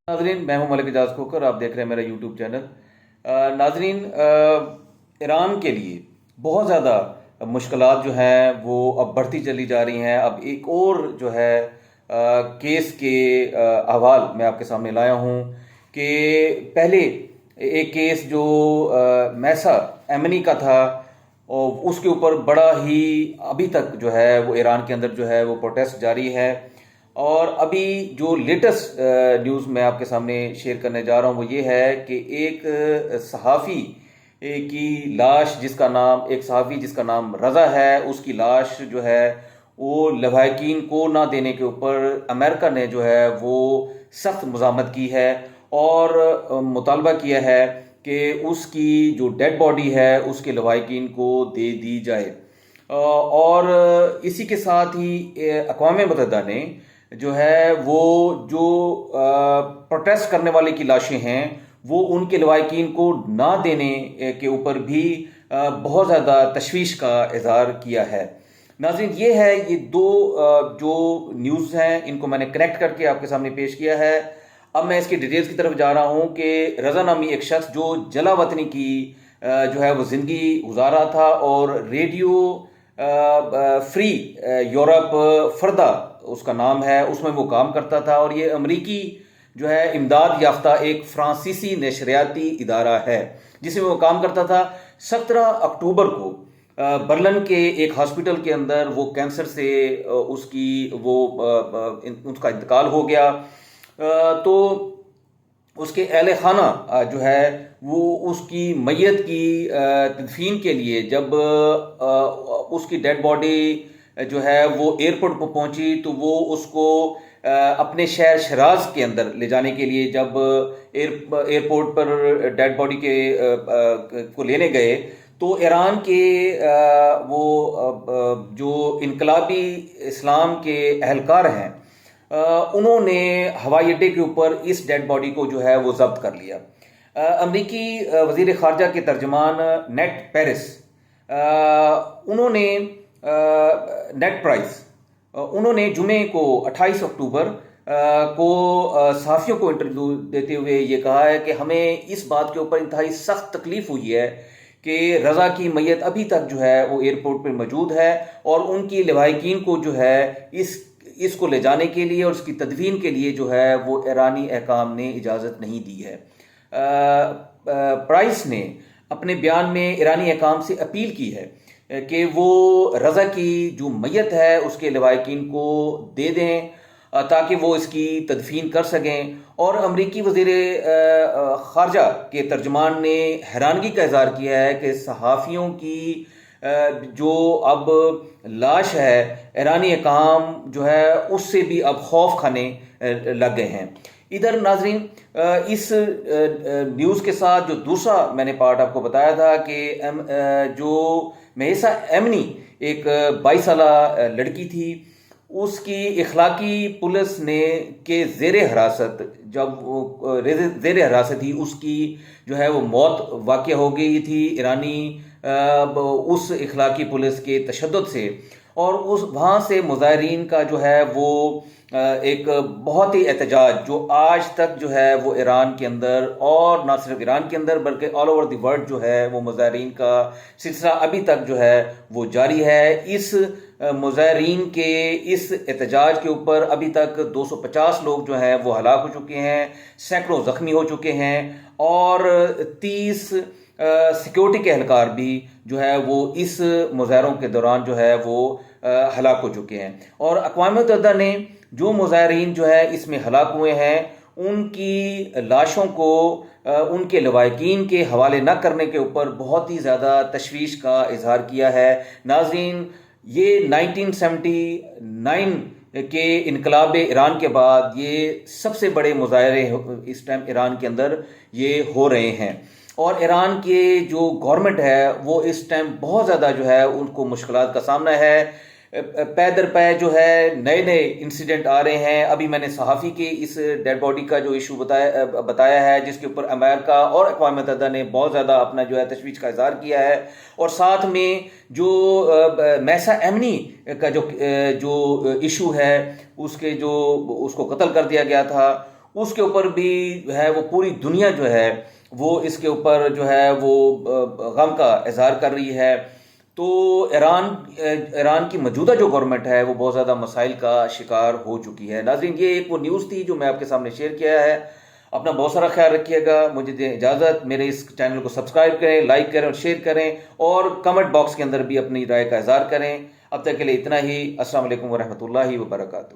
ناظرین، میں ہوں ملک اعجاز کھوکر، آپ دیکھ رہے ہیں میرا یوٹیوب چینل۔ ناظرین، ایران کے لیے بہت زیادہ مشکلات جو ہیں وہ اب بڑھتی چلی جا رہی ہیں۔ اب ایک اور جو ہے کیس کے احوال میں آپ کے سامنے لایا ہوں کہ پہلے ایک کیس جو میسا ایمنی کا تھا، اور اس کے اوپر بڑا ہی ابھی تک جو ہے وہ ایران کے اندر جو ہے وہ پروٹیسٹ جاری ہے۔ اور ابھی جو لیٹسٹ نیوز میں آپ کے سامنے شیئر کرنے جا رہا ہوں وہ یہ ہے کہ ایک صحافی کی لاش، ایک صحافی جس کا نام رضا ہے، اس کی لاش جو ہے وہ لواحقین کو نہ دینے کے اوپر امریکہ نے جو ہے وہ سخت مزاحمت کی ہے اور مطالبہ کیا ہے کہ اس کی جو ڈیڈ باڈی ہے اس کے لواحقین کو دے دی جائے۔ اور اسی کے ساتھ ہی اقوام متحدہ نے جو ہے وہ جو پروٹیسٹ کرنے والے کی لاشیں ہیں وہ ان کے لواحقین کو نہ دینے کے اوپر بھی بہت زیادہ تشویش کا اظہار کیا ہے۔ ناظرین، یہ دو جو نیوز ہیں ان کو میں نے کنیکٹ کر کے آپ کے سامنے پیش کیا ہے۔ اب میں اس کی ڈیٹیلز کی طرف جا رہا ہوں کہ رضا نامی ایک شخص جو جلا وطنی کی جو ہے وہ زندگی گزار رہا تھا، اور ریڈیو فری یورپ فردا اس کا نام ہے، اس میں وہ کام کرتا تھا، اور یہ امریکی جو ہے امداد یافتہ ایک فرانسیسی نشریاتی ادارہ ہے جس میں وہ کام کرتا تھا۔ 17 اکتوبر کو برلن کے ایک ہاسپٹل کے اندر وہ کینسر سے اس کا انتقال ہو گیا۔ تو اس کے اہل خانہ جو ہے وہ اس کی میت کی تدفین کے لیے جب اس کی ڈیڈ باڈی جو ہے وہ ایئرپورٹ پر پہنچی تو وہ اس کو اپنے شہر شیراز کے اندر لے جانے کے لیے جب ایئرپورٹ پر ڈیڈ باڈی کو لینے گئے تو ایران کے وہ جو انقلابی اسلام کے اہلکار ہیں انہوں نے ہوائی اڈے کے اوپر اس ڈیڈ باڈی کو جو ہے وہ ضبط کر لیا۔ امریکی وزیر خارجہ کے ترجمان نیٹ پیرس انہوں نے نیٹ پرائس انہوں نے جمعے کو 28 اکتوبر کو صحافیوں کو انٹرویو دیتے ہوئے یہ کہا ہے کہ ہمیں اس بات کے اوپر انتہائی سخت تکلیف ہوئی ہے کہ رضا کی میت ابھی تک جو ہے وہ ایئرپورٹ پہ موجود ہے، اور ان کی لواحقین کو جو ہے اس کو لے جانے کے لیے اور اس کی تدفین کے لیے جو ہے وہ ایرانی حکام نے اجازت نہیں دی ہے۔ پرائس نے اپنے بیان میں ایرانی حکام سے اپیل کی ہے کہ وہ رضا کی جو میت ہے اس کے لواحقین کو دے دیں تاکہ وہ اس کی تدفین کر سکیں۔ اور امریکی وزیر خارجہ کے ترجمان نے حیرانگی کا اظہار کیا ہے کہ صحافیوں کی جو اب لاش ہے ایرانی حکام جو ہے اس سے بھی اب خوف کھانے لگ گئے ہیں۔ ادھر ناظرین، اس نیوز کے ساتھ جو دوسرا میں نے پارٹ آپ کو بتایا تھا کہ جو میسا ایمنی ایک 22 سالہ لڑکی تھی، اس کی اخلاقی پولیس نے کے زیر حراست جب وہ زیر حراست تھی اس کی جو ہے وہ موت واقع ہو گئی تھی ایرانی اس اخلاقی پولیس کے تشدد سے، اور وہاں سے مظاہرین کا جو ہے وہ ایک بہت ہی احتجاج جو آج تک جو ہے وہ ایران کے اندر، اور نہ صرف ایران کے اندر بلکہ آل اوور دی ورلڈ جو ہے وہ مظاہرین کا سلسلہ ابھی تک جو ہے وہ جاری ہے۔ اس مظاہرین کے اس احتجاج کے اوپر ابھی تک 250 لوگ جو ہیں وہ ہلاک ہو چکے ہیں، سینکڑوں زخمی ہو چکے ہیں، اور 30 سیکیورٹی کے اہلکار بھی جو ہے وہ اس مظاہروں کے دوران جو ہے وہ ہلاک ہو چکے ہیں۔ اور اقوام متحدہ نے جو مظاہرین جو ہے اس میں ہلاک ہوئے ہیں ان کی لاشوں کو ان کے لواحقین کے حوالے نہ کرنے کے اوپر بہت ہی زیادہ تشویش کا اظہار کیا ہے۔ ناظرین، یہ 1979 کے انقلاب ایران کے بعد یہ سب سے بڑے مظاہرے اس ٹائم ایران کے اندر یہ ہو رہے ہیں، اور ایران کے جو گورنمنٹ ہے وہ اس ٹائم بہت زیادہ جو ہے ان کو مشکلات کا سامنا ہے۔ پے در پے جو ہے نئے انسیڈنٹ آ رہے ہیں۔ ابھی میں نے صحافی کے اس ڈیڈ باڈی کا جو ایشو بتایا ہے جس کے اوپر امریکہ اور اقوام متحدہ نے بہت زیادہ اپنا جو ہے تشویش کا اظہار کیا ہے، اور ساتھ میں جو میسا ایمنی کا جو ایشو ہے اس کو قتل کر دیا گیا تھا اس کے اوپر بھی جو ہے وہ پوری دنیا جو ہے وہ اس کے اوپر جو ہے وہ غم کا اظہار کر رہی ہے. تو ایران کی موجودہ جو گورنمنٹ ہے وہ بہت زیادہ مسائل کا شکار ہو چکی ہے. ناظرین یہ ایک وہ نیوز تھی جو میں آپ کے سامنے شیئر کیا ہے. اپنا بہت سارا خیال رکھیے گا. مجھے دیں اجازت. میرے اس چینل کو سبسکرائب کریں, لائک کریں اور شیئر کریں, اور کمنٹ باکس کے اندر بھی اپنی رائے کا اظہار کریں. اب تک کے لیے اتنا ہی. السلام علیکم ورحمۃ اللہ وبرکاتہ.